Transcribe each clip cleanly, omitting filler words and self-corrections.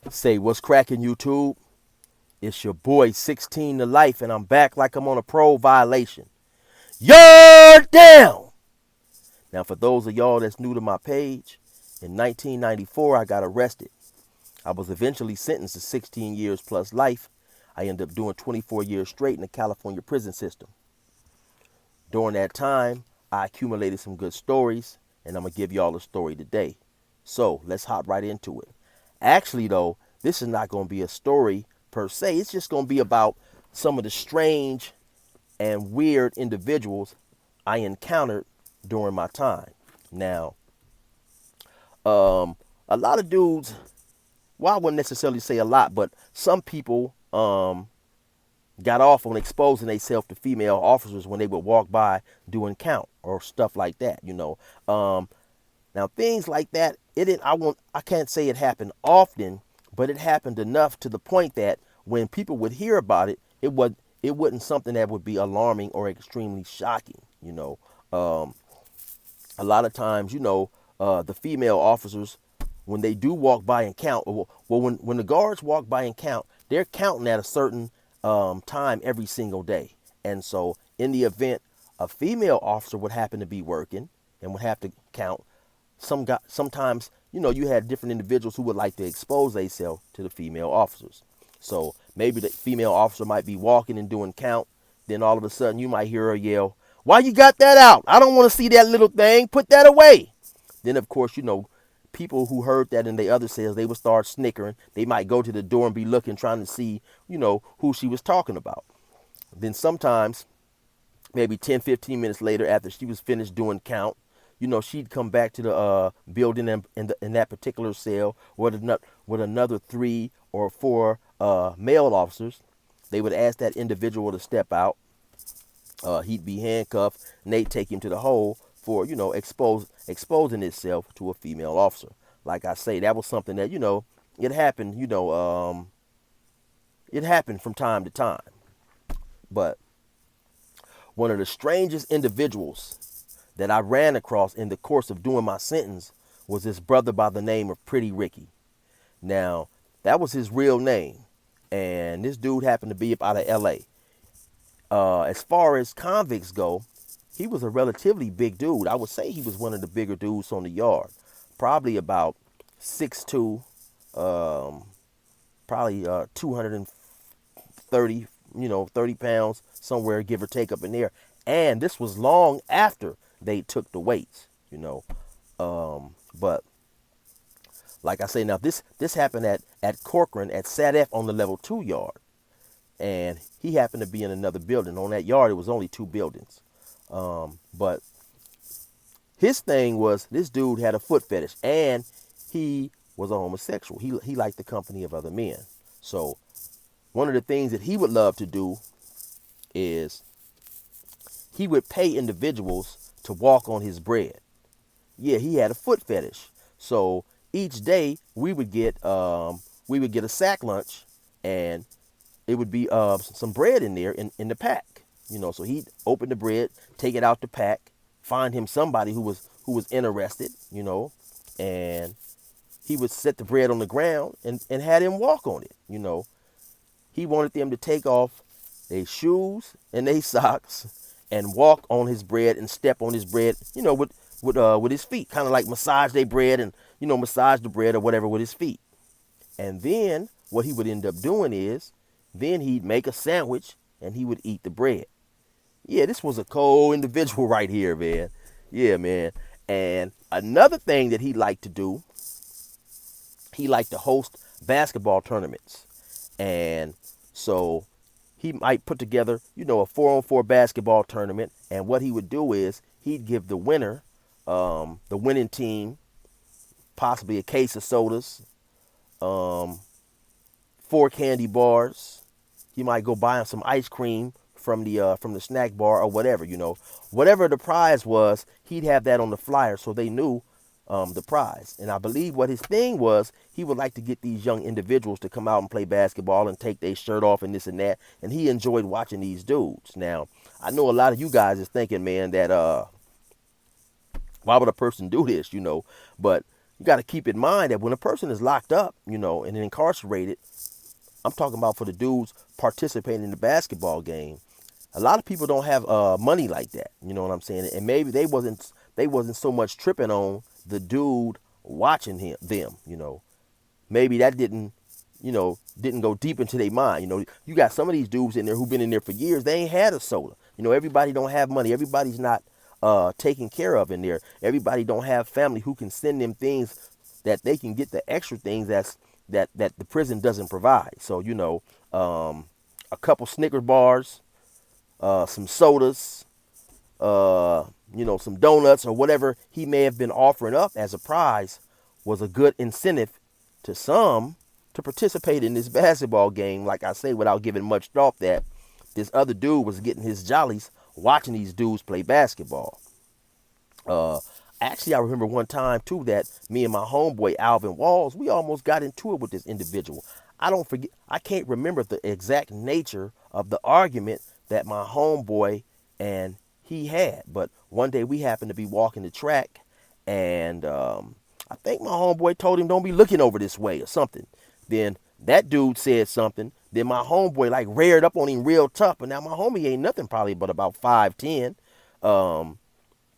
Say, what's cracking, YouTube? It's your boy 16 to life, and I'm back like I'm on a pro violation. Yard down! Now, for those of y'all that's new to my page, in 1994, I got arrested. I was eventually sentenced to 16 years plus life. I ended up doing 24 years straight in the California prison system. During that time, I accumulated some good stories, and I'm going to give y'all a story today. So, let's hop right into it. Actually, though, this is not going to be a story per se. It's just going to be about some of the strange and weird individuals I encountered during my time. Now, a lot of dudes, well, I wouldn't necessarily say a lot, but some people got off on exposing themselves to female officers when they would walk by doing count or stuff like that. Now things like that, it didn't, I can't say it happened often, but it happened enough to the point that when people would hear about it, it wasn't something that would be alarming or extremely shocking. A lot of times, the female officers, when they do walk by and count, well, when the guards walk by and count, they're counting at a certain time every single day. And so, in the event a female officer would happen to be working and would have to count, sometimes, you had different individuals who would like to expose themselves to the female officers. So maybe the female officer might be walking and doing count. Then all of a sudden you might hear her yell, "Why you got that out? I don't want to see that little thing. Put that away." Then of course, people who heard that in the other cells, they would start snickering. They might go to the door and be looking, trying to see, who she was talking about. Then sometimes, maybe 10, 15 minutes later, after she was finished doing count, she'd come back to the building in that particular cell with another 3 or 4 male officers. They would ask that individual to step out. He'd be handcuffed, and they'd take him to the hole for, exposing himself to a female officer. Like I say, that was something that, it happened, it happened from time to time. But one of the strangest individuals that I ran across in the course of doing my sentence was this brother by the name of Pretty Ricky. Now, that was his real name, and this dude happened to be up out of LA. As far as convicts go, he was a relatively big dude. I would say he was one of the bigger dudes on the yard, probably about 6'2", probably 230, 30 pounds, somewhere, give or take, up in there. And this was long after they took the weights. But like I say, now this happened at Corcoran at SATF on the level 2 yard. And he happened to be in another building. On that yard, it was only 2 buildings. But his thing was, this dude had a foot fetish, and he was a homosexual. He liked the company of other men. So one of the things that he would love to do is he would pay individuals to walk on his bread. Yeah, he had a foot fetish. So each day we would get a sack lunch, and it would be some bread in there in the pack. So he'd open the bread, take it out the pack, find him somebody who was interested, and he would set the bread on the ground and had him walk on it. He wanted them to take off their shoes and their socks and walk on his bread and step on his bread, with his feet, kind of like massage their bread and massage the bread or whatever with his feet. And then what he would end up doing is, then he'd make a sandwich and he would eat the bread. Yeah, this was a cold individual right here, man. Yeah, man. And another thing that he liked to do, he liked to host basketball tournaments. And so he might put together, a 4-on-4 basketball tournament. And what he would do is he'd give the winner, the winning team, possibly a case of sodas, 4 candy bars. He might go buy him some ice cream from the snack bar or whatever. Whatever the prize was, he'd have that on the flyer so they knew the prize. And I believe what his thing was, he would like to get these young individuals to come out and play basketball and take their shirt off and this and that. And he enjoyed watching these dudes. Now, I know a lot of you guys is thinking, man, that why would a person do this? But you got to keep in mind that when a person is locked up, and incarcerated, I'm talking about for the dudes participating in the basketball game. A lot of people don't have money like that. You know what I'm saying? And maybe they wasn't so much tripping on the dude watching them. Maybe that didn't go deep into their mind. You got some of these dudes in there who've been in there for years. They ain't had a soda. Everybody don't have money. Everybody's not taken care of in there. Everybody don't have family who can send them things that they can get the extra things that the prison doesn't provide. So a couple Snickers bars, some sodas, some donuts or whatever he may have been offering up as a prize was a good incentive to some to participate in this basketball game, like I say, without giving much thought that this other dude was getting his jollies watching these dudes play basketball. Uh, Actually, I remember one time too that me and my homeboy Alvin Walls, we almost got into it with this individual. I can't remember the exact nature of the argument that my homeboy and he had, but one day we happened to be walking the track, and I think my homeboy told him, "Don't be looking over this way" or something. Then that dude said something. Then my homeboy like reared up on him real tough, and now my homie ain't nothing probably but about 5'10",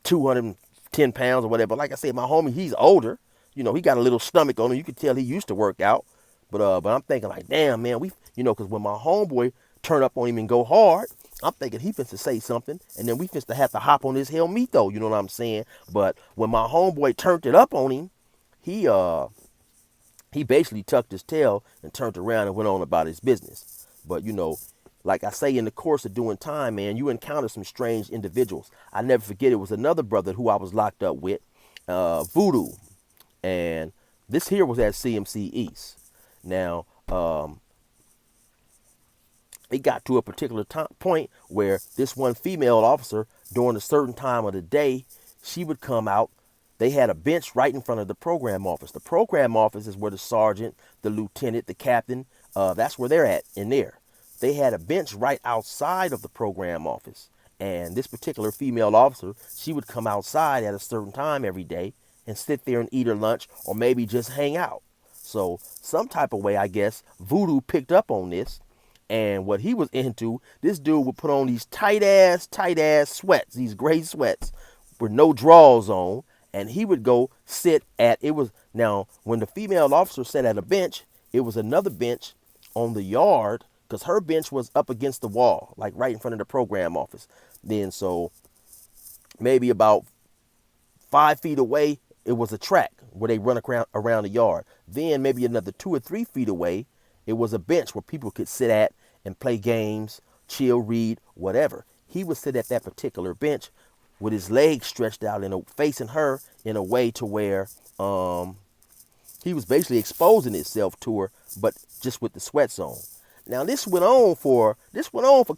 210 pounds or whatever. But like I said, my homie, he's older. He got a little stomach on him. You could tell he used to work out. But I'm thinking like, damn, man, because when my homeboy turn up on him and go hard, I'm thinking he finna say something, and then we finna have to hop on his helmet though. You know what I'm saying? But when my homeboy turned it up on him, he he basically tucked his tail and turned around and went on about his business. But like I say, in the course of doing time, man, you encounter some strange individuals. I never forget, it was another brother who I was locked up with, Voodoo, and this here was at CMC East. Now, it got to a particular point where this one female officer, during a certain time of the day, she would come out. They had a bench right in front of the program office. The program office is where the sergeant, the lieutenant, the captain, that's where they're at in there. They had a bench right outside of the program office. And this particular female officer, she would come outside at a certain time every day and sit there and eat her lunch or maybe just hang out. So some type of way, I guess, Voodoo picked up on this. And what he was into, this dude would put on these tight ass sweats, these gray sweats with no drawers on. And he would go sit at, now when the female officer sat at a bench, it was another bench on the yard, because her bench was up against the wall, like right in front of the program office. Then so maybe about 5 feet away, it was a track where they run around the yard. Then maybe another 2 or 3 feet away, it was a bench where people could sit at and play games, chill, read, whatever. He would sit at that particular bench with his legs stretched out and facing her in a way to where he was basically exposing himself to her, but just with the sweats on. Now this went on for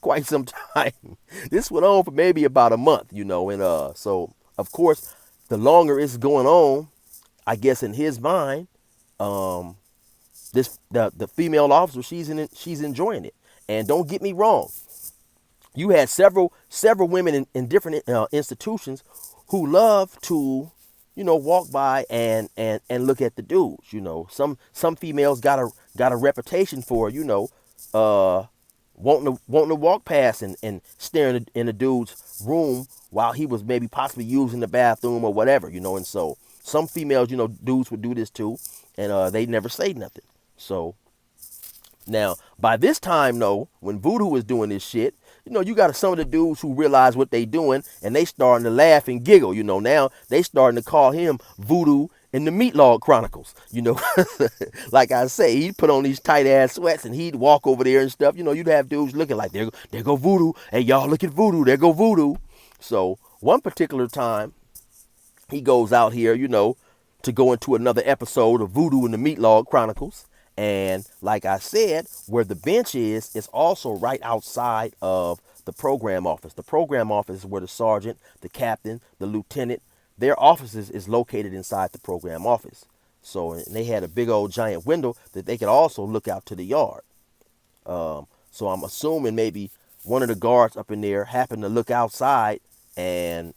quite some time. This went on for maybe about a month, and so of course, the longer it's going on, I guess in his mind, the female officer, she's enjoying it. And don't get me wrong, you had several women in different institutions who love to walk by and look at the dudes. Some females got a reputation for wanting to walk past and staring in a dude's room while he was maybe possibly using the bathroom or whatever. And so some females, dudes would do this too, and they never say nothing. So now, by this time, though, when Voodoo was doing this shit, you got some of the dudes who realize what they doing, and they starting to laugh and giggle. Now they starting to call him Voodoo in the Meat Log Chronicles. Like I say, he'd put on these tight ass sweats and he'd walk over there and stuff. You'd have dudes looking like, there go Voodoo. Hey, y'all, look at Voodoo. There go Voodoo. So one particular time, he goes out here, to go into another episode of Voodoo in the Meat Log Chronicles. And like I said, where the bench is also right outside of the program office. The program office is where the sergeant, the captain, the lieutenant, their offices is located inside the program office. So and they had a big old giant window that they could also look out to the yard. So I'm assuming maybe one of the guards up in there happened to look outside and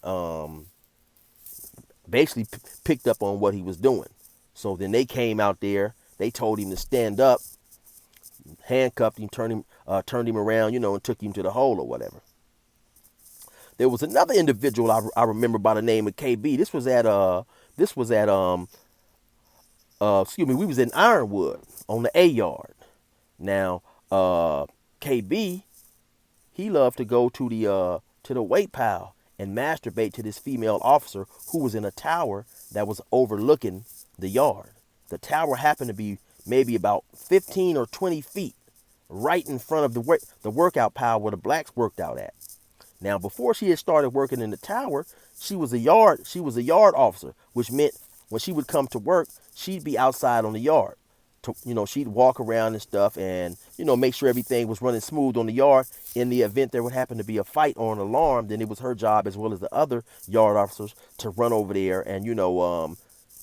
basically picked up on what he was doing. So then they came out there. They told him to stand up, handcuffed him, turned him around, and took him to the hole or whatever. There was another individual I remember by the name of KB. Excuse me, we was in Ironwood on the A yard. Now, KB, he loved to go to the weight pile and masturbate to this female officer who was in a tower that was overlooking the yard. The tower happened to be maybe about 15 or 20 feet right in front of the workout pile where the blacks worked out at. Now, before she had started working in the tower, she was a yard officer, which meant when she would come to work, she'd be outside on the yard. She'd walk around and stuff and, make sure everything was running smooth on the yard. In the event there would happen to be a fight or an alarm, then it was her job as well as the other yard officers to run over there and,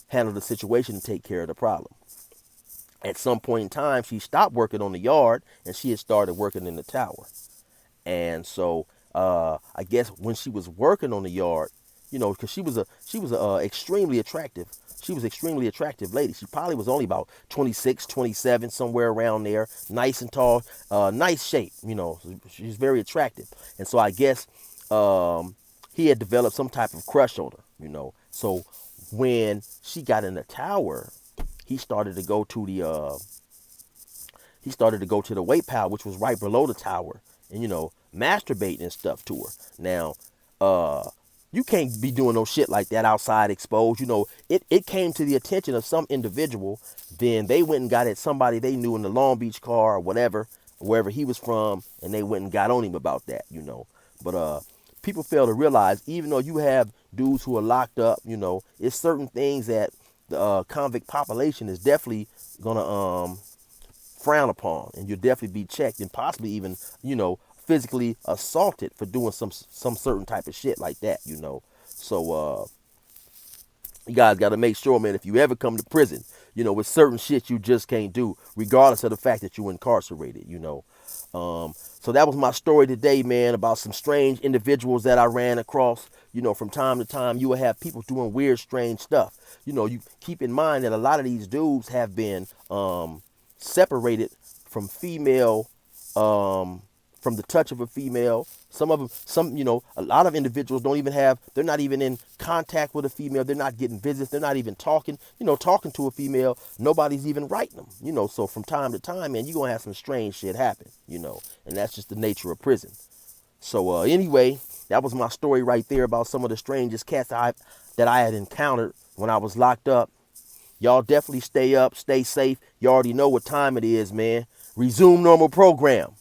handle the situation and take care of the problem. At some point in time, she stopped working on the yard and she had started working in the tower. And so I guess when she was working on the yard, because she was extremely attractive. She was extremely attractive lady. She probably was only about 26, 27, somewhere around there. Nice and tall, nice shape. She's very attractive. And so I guess he had developed some type of crush on her. So when she got in the tower, he started to go to the weight pile, which was right below the tower, and masturbating and stuff to her. Now, you can't be doing no shit like that outside exposed. It came to the attention of some individual. Then they went and got at somebody they knew in the Long Beach car or whatever, wherever he was from, and they went and got on him about that. But people fail to realize, even though you have dudes who are locked up, it's certain things that the convict population is definitely gonna frown upon, and you'll definitely be checked and possibly even, physically assaulted for doing some certain type of shit like that. So you guys got to make sure, man, if you ever come to prison, with certain shit you just can't do, regardless of the fact that you're incarcerated. So that was my story today, man, about some strange individuals that I ran across. From time to time, you will have people doing weird, strange stuff. You keep in mind that a lot of these dudes have been separated from female, from the touch of a female. Some of them, a lot of individuals they're not even in contact with a female. They're not getting visits. They're not even talking to a female. Nobody's even writing them, so from time to time, man, you're going to have some strange shit happen, and that's just the nature of prison. So anyway, that was my story right there about some of the strangest cats that I had encountered when I was locked up. Y'all definitely stay up, stay safe. You already know what time it is, man. Resume normal program.